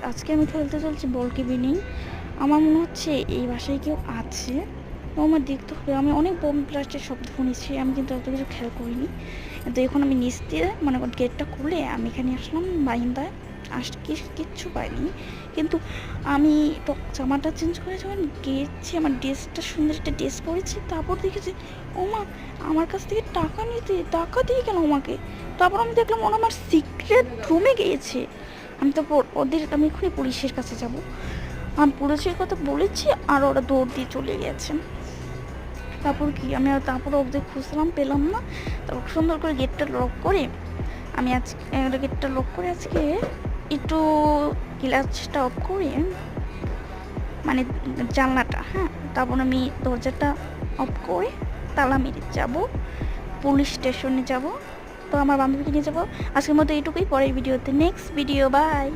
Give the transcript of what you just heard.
আজকে আমি খেলতে চলছি বল কেবিনেই। আমার মনে হচ্ছে এই বাসায় কেউ আছে। তো আমার দেখতে হবে। আমি অনেক বোম ব্লাস্টের শব্দ শুনেছি, আমি কিন্তু এত কিছু খেয়াল করিনি। তো এখন আমি নিচ দিয়ে মনে করেন গেটটা খুলে আমি এখানে আসলাম বারিন্দায়। কিচ্ছু পাইনি, কিন্তু আমি জামাটা চেঞ্জ করে যখন গেছি, আমার ড্রেসটা সুন্দর একটা ড্রেস পরেছি, তারপর দেখেছি ও মা আমার কাছ থেকে টাকা দিয়ে গেল আমাকে। তারপর আমি দেখলাম ওরা আমার সিক্রেট রুমে গিয়েছে। আমি তো আমি এখনই পুলিশের কাছে যাব। আমি পুলিশের কথা বলেছি আর ওরা দৌড় দিয়ে চলে গেছে। তারপর কি আমি তারপর ওদের খুঁজলাম, পেলাম না। তারপর সুন্দর করে গেটটা লক করে আমি আজকে গেটটা লক করে আজকে একটু গ্লাসটা অফ করে, মানে জানলাটা, হ্যাঁ, তারপর আমি দরজাটা অফ করে তালা মেরে যাব পুলিশ স্টেশনে যাব। তো আমার বান্ধবীকে নিয়ে যাবো। আজকের মতো এইটুকুই, পরের ভিডিওতে নেক্সট ভিডিও, বাই।